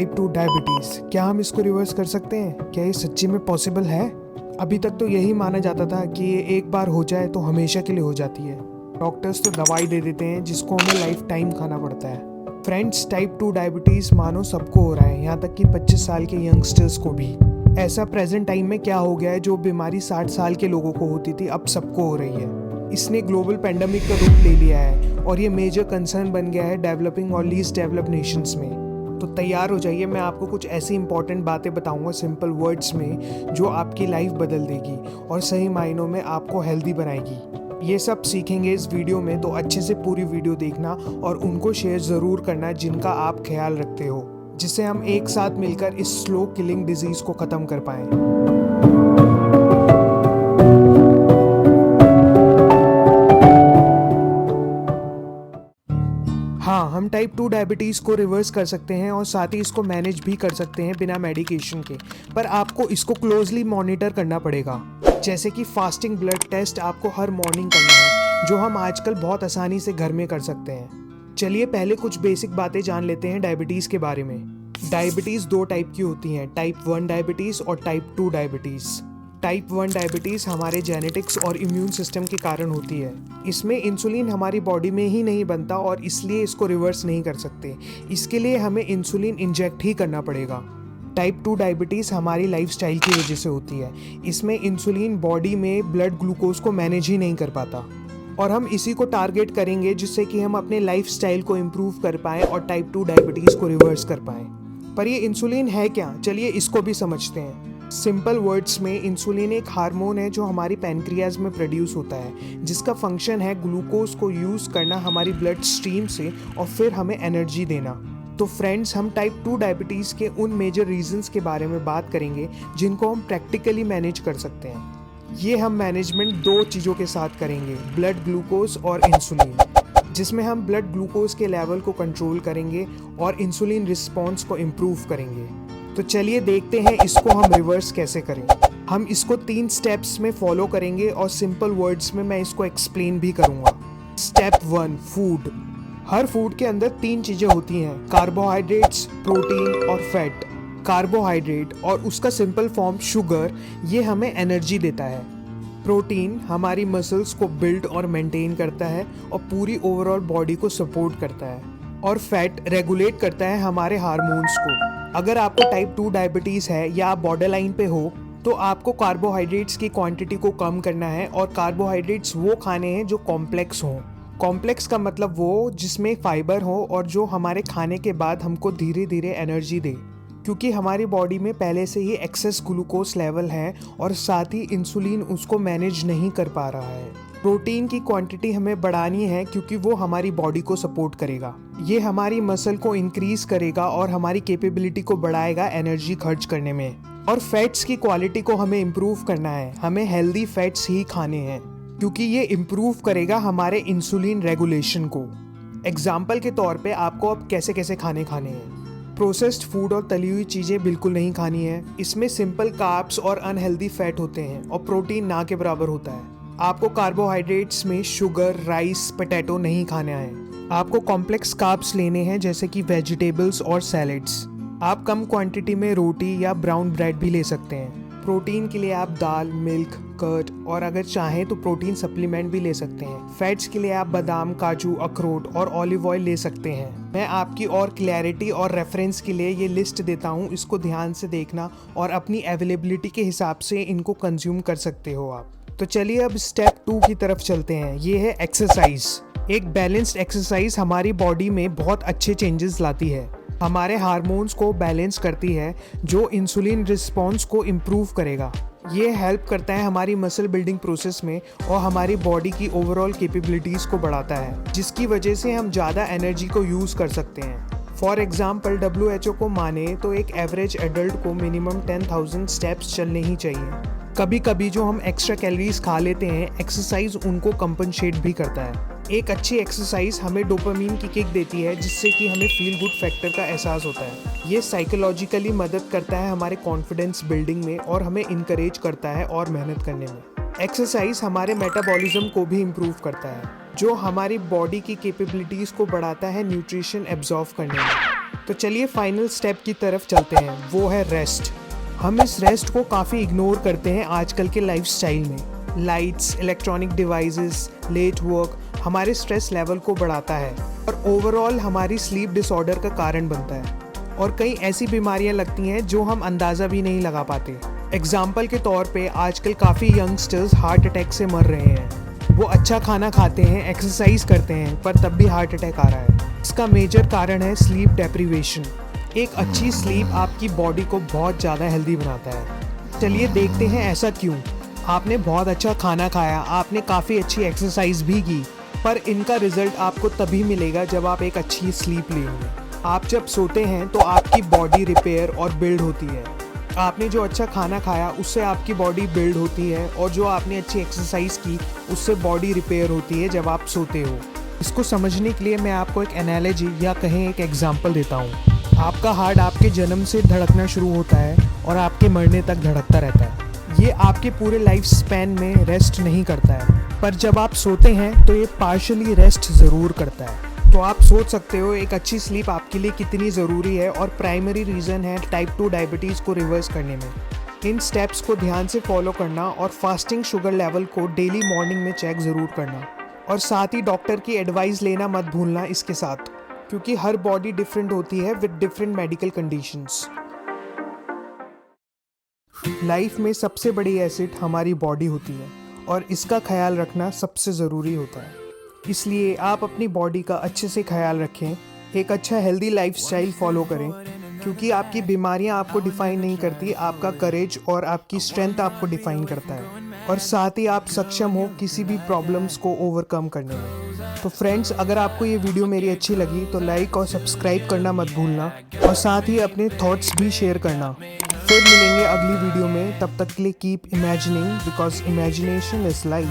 Type 2 diabetes, क्या हम इसको रिवर्स कर सकते हैं? क्या ये सच्ची में पॉसिबल है? अभी तक तो यही माना जाता था कि ये एक बार हो जाए तो हमेशा के लिए हो जाती है। डॉक्टर्स तो दवाई दे देते हैं जिसको हमें लाइफ टाइम खाना पड़ता है। फ्रेंड्स, टाइप 2 डायबिटीज़ मानो सबको हो रहा है, यहाँ तक कि 25 साल के यंगस्टर्स को भी। ऐसा प्रेजेंट टाइम में क्या हो गया है, जो बीमारी 60 साल के लोगों को होती थी अब सबको हो रही है। इसने ग्लोबल पेंडेमिक का रूप ले लिया है और ये मेजर कंसर्न बन गया है डेवलपिंग और लीस्ट डेवलप्ड नेशंस में। तो तैयार हो जाइए, मैं आपको कुछ ऐसी इंपॉर्टेंट बातें बताऊंगा सिंपल वर्ड्स में जो आपकी लाइफ बदल देगी और सही मायनों में आपको हेल्दी बनाएगी। ये सब सीखेंगे इस वीडियो में, तो अच्छे से पूरी वीडियो देखना और उनको शेयर ज़रूर करना जिनका आप ख्याल रखते हो, जिससे हम एक साथ मिलकर इस स्लो किलिंग डिजीज़ को ख़त्म कर पाएँ। हाँ, हम टाइप 2 डायबिटीज़ को रिवर्स कर सकते हैं और साथ ही इसको मैनेज भी कर सकते हैं बिना मेडिकेशन के, पर आपको इसको क्लोजली मॉनिटर करना पड़ेगा। जैसे कि फास्टिंग ब्लड टेस्ट आपको हर मॉर्निंग करना है, जो हम आजकल बहुत आसानी से घर में कर सकते हैं। चलिए पहले कुछ बेसिक बातें जान लेते हैं डायबिटीज़ के बारे में। डायबिटीज़ 2 टाइप की होती हैं, टाइप 1 डायबिटीज़ और टाइप 2 डायबिटीज़। टाइप 1 डायबिटीज़ हमारे जेनेटिक्स और इम्यून सिस्टम के कारण होती है। इसमें इंसुलिन हमारी बॉडी में ही नहीं बनता और इसलिए इसको रिवर्स नहीं कर सकते। इसके लिए हमें इंसुलिन इंजेक्ट ही करना पड़ेगा। टाइप 2 डायबिटीज़ हमारी लाइफस्टाइल की वजह से होती है। इसमें इंसुलिन बॉडी में ब्लड ग्लूकोज को मैनेज ही नहीं कर पाता और हम इसी को टारगेट करेंगे जिससे कि हम अपने लाइफस्टाइल को इम्प्रूव कर पाएँ और टाइप 2 डायबिटीज़ को रिवर्स कर पाएँ। पर ये इंसुलिन है क्या? चलिए इसको भी समझते हैं। सिंपल वर्ड्स में इंसुलिन एक हार्मोन है जो हमारी पैनक्रियाज में प्रोड्यूस होता है, जिसका फंक्शन है ग्लूकोज को यूज़ करना हमारी ब्लड स्ट्रीम से और फिर हमें एनर्जी देना। तो फ्रेंड्स, हम टाइप 2 डायबिटीज़ के उन मेजर रीजंस के बारे में बात करेंगे जिनको हम प्रैक्टिकली मैनेज कर सकते हैं। ये हम मैनेजमेंट 2 चीज़ों के साथ करेंगे, ब्लड ग्लूकोज और इंसुलिन, जिसमें हम ब्लड ग्लूकोज के लेवल को कंट्रोल करेंगे और इंसुलिन रिस्पॉन्स को इम्प्रूव करेंगे। तो चलिए देखते हैं इसको हम रिवर्स कैसे करें। हम इसको 3 स्टेप्स में फॉलो करेंगे और सिंपल वर्ड्स में मैं इसको एक्सप्लेन भी करूंगा। Step 1, food. हर फूड के अंदर 3 चीज़ें होती हैं, कार्बोहाइड्रेट्स, प्रोटीन और फैट। कार्बोहाइड्रेट और उसका सिंपल फॉर्म शुगर, ये हमें एनर्जी देता है। प्रोटीन हमारी मसल्स को बिल्ड और मेंटेन करता है और पूरी ओवरऑल बॉडी को सपोर्ट करता है। और फैट रेगुलेट करता है हमारे हार्मोन्स को। अगर आपको टाइप 2 डायबिटीज़ है या आप बॉर्डर लाइन पे हो, तो आपको कार्बोहाइड्रेट्स की क्वांटिटी को कम करना है और कार्बोहाइड्रेट्स वो खाने हैं जो कॉम्प्लेक्स हों। कॉम्प्लेक्स का मतलब वो जिसमें फाइबर हो और जो हमारे खाने के बाद हमको धीरे धीरे एनर्जी दे, क्योंकि हमारी बॉडी में पहले से ही एक्सेस ग्लूकोज लेवल है और साथ ही इंसुलिन उसको मैनेज नहीं कर पा रहा है। प्रोटीन की क्वांटिटी हमें बढ़ानी है क्योंकि वो हमारी बॉडी को सपोर्ट करेगा। ये हमारी मसल को इंक्रीज करेगा और हमारी कैपेबिलिटी को बढ़ाएगा एनर्जी खर्च करने में। और फैट्स की क्वालिटी को हमें इम्प्रूव करना है, हमें हेल्दी फैट्स ही खाने हैं क्योंकि ये इम्प्रूव करेगा हमारे इंसुलिन रेगुलेशन को। एग्जाम्पल के तौर पे आपको अब कैसे कैसे खाने हैं। प्रोसेस्ड फूड और तली हुई चीज़ें बिल्कुल नहीं खानी है। इसमें सिंपल कार्ब्स और अनहेल्दी फैट होते हैं और प्रोटीन ना के बराबर होता है। आपको कार्बोहाइड्रेट्स में शुगर, राइस, पोटैटो नहीं खाना है। आपको कॉम्प्लेक्स कार्ब्स लेने हैं जैसे कि वेजिटेबल्स और सैलेड्स। आप कम क्वांटिटी में रोटी या ब्राउन ब्रेड भी ले सकते हैं। प्रोटीन के लिए आप दाल, मिल्क, कर्ड और अगर चाहें तो प्रोटीन सप्लीमेंट भी ले सकते हैं। फैट्स के लिए आप बादाम, काजू, अखरोट और ऑलिव ऑयल ले सकते हैं। मैं आपकी और क्लैरिटी और रेफरेंस के लिए ये लिस्ट देता हूँ, इसको ध्यान से देखना और अपनी अवेलेबिलिटी के हिसाब से इनको कंज्यूम कर सकते हो आप। तो चलिए अब स्टेप 2 की तरफ चलते हैं। ये है एक्सरसाइज। एक बैलेंस्ड एक्सरसाइज हमारी बॉडी में बहुत अच्छे चेंजेस लाती है, हमारे हार्मोन्स को बैलेंस करती है, जो इंसुलिन रिस्पॉन्स को इम्प्रूव करेगा। ये हेल्प करता है हमारी मसल बिल्डिंग प्रोसेस में और हमारी बॉडी की ओवरऑल कैपेबिलिटीज़ को बढ़ाता है, जिसकी वजह से हम ज़्यादा एनर्जी को यूज़ कर सकते हैं। फॉर एग्जाम्पल WHO को माने तो एक एवरेज एडल्ट को मिनिमम 10,000 स्टेप्स चलने ही चाहिए। कभी कभी जो हम एक्स्ट्रा कैलोरीज खा लेते हैं, एक्सरसाइज उनको कंपनसेट भी करता है। एक अच्छी एक्सरसाइज हमें डोपामीन की किक देती है, जिससे कि हमें फील गुड फैक्टर का एहसास होता है। ये साइकोलॉजिकली मदद करता है हमारे कॉन्फिडेंस बिल्डिंग में और हमें इनकरेज करता है और मेहनत करने में। एक्सरसाइज हमारे मेटाबॉलिज्म को भी इम्प्रूव करता है, जो हमारी बॉडी की कैपेबिलिटीज़ को बढ़ाता है न्यूट्रिशन एब्जॉर्व करने में। तो चलिए फाइनल स्टेप की तरफ चलते हैं, वो है रेस्ट। हम इस रेस्ट को काफ़ी इग्नोर करते हैं आजकल के लाइफस्टाइल में। Lights, electronic devices, late work हमारे स्ट्रेस लेवल को बढ़ाता है और ओवरऑल हमारी स्लीप डिसऑर्डर का कारण बनता है और कई ऐसी बीमारियां लगती हैं जो हम अंदाज़ा भी नहीं लगा पाते। एग्जाम्पल के तौर पे आजकल काफ़ी यंगस्टर्स हार्ट अटैक से मर रहे हैं। वो अच्छा खाना खाते हैं, एक्सरसाइज करते हैं, पर तब भी हार्ट अटैक आ रहा है। इसका मेजर कारण है स्लीप डेप्रीवेशन। एक अच्छी स्लीप आपकी बॉडी को बहुत ज़्यादा हेल्दी बनाता है। चलिए देखते हैं ऐसा क्यों। आपने बहुत अच्छा खाना खाया, आपने काफ़ी अच्छी एक्सरसाइज भी की, पर इनका रिजल्ट आपको तभी मिलेगा जब आप एक अच्छी स्लीप लेंगे। आप जब सोते हैं तो आपकी बॉडी रिपेयर और बिल्ड होती है। आपने जो अच्छा खाना खाया उससे आपकी बॉडी बिल्ड होती है और जो आपने अच्छी एक्सरसाइज की उससे बॉडी रिपेयर होती है जब आप सोते हो। इसको समझने के लिए मैं आपको एक एनालॉजी या कहें एक एग्जांपल देता हूँ। आपका हार्ट आपके जन्म से धड़कना शुरू होता है और आपके मरने तक धड़कता रहता है। ये आपके पूरे लाइफ स्पैन में रेस्ट नहीं करता है, पर जब आप सोते हैं तो ये पार्शली रेस्ट ज़रूर करता है। तो आप सोच सकते हो एक अच्छी स्लीप आपके लिए कितनी ज़रूरी है और प्राइमरी रीज़न है टाइप 2 डायबिटीज़ को रिवर्स करने में। इन स्टेप्स को ध्यान से फॉलो करना और फास्टिंग शुगर लेवल को डेली मॉर्निंग में चेक ज़रूर करना और साथ ही डॉक्टर की एडवाइस लेना मत भूलना इसके साथ, क्योंकि हर बॉडी डिफरेंट होती है with different medical conditions. Life में सबसे बड़ी एसेट हमारी बॉडी होती है और इसका ख्याल रखना सबसे ज़रूरी होता है। इसलिए आप अपनी बॉडी का अच्छे से ख्याल रखें, एक अच्छा हेल्दी लाइफस्टाइल फॉलो करें, क्योंकि आपकी बीमारियां आपको डिफ़ाइन नहीं करती, आपका करेज और आपकी स्ट्रेंथ आपको डिफ़ाइन करता है और साथ ही आप सक्षम हो किसी भी प्रॉब्लम्स को ओवरकम करने में। तो फ्रेंड्स, अगर आपको ये वीडियो मेरी अच्छी लगी तो लाइक और सब्सक्राइब करना मत भूलना और साथ ही अपने थॉट्स भी शेयर करना। फिर मिलेंगे अगली वीडियो में, तब तक के लिए keep imagining because imagination is life.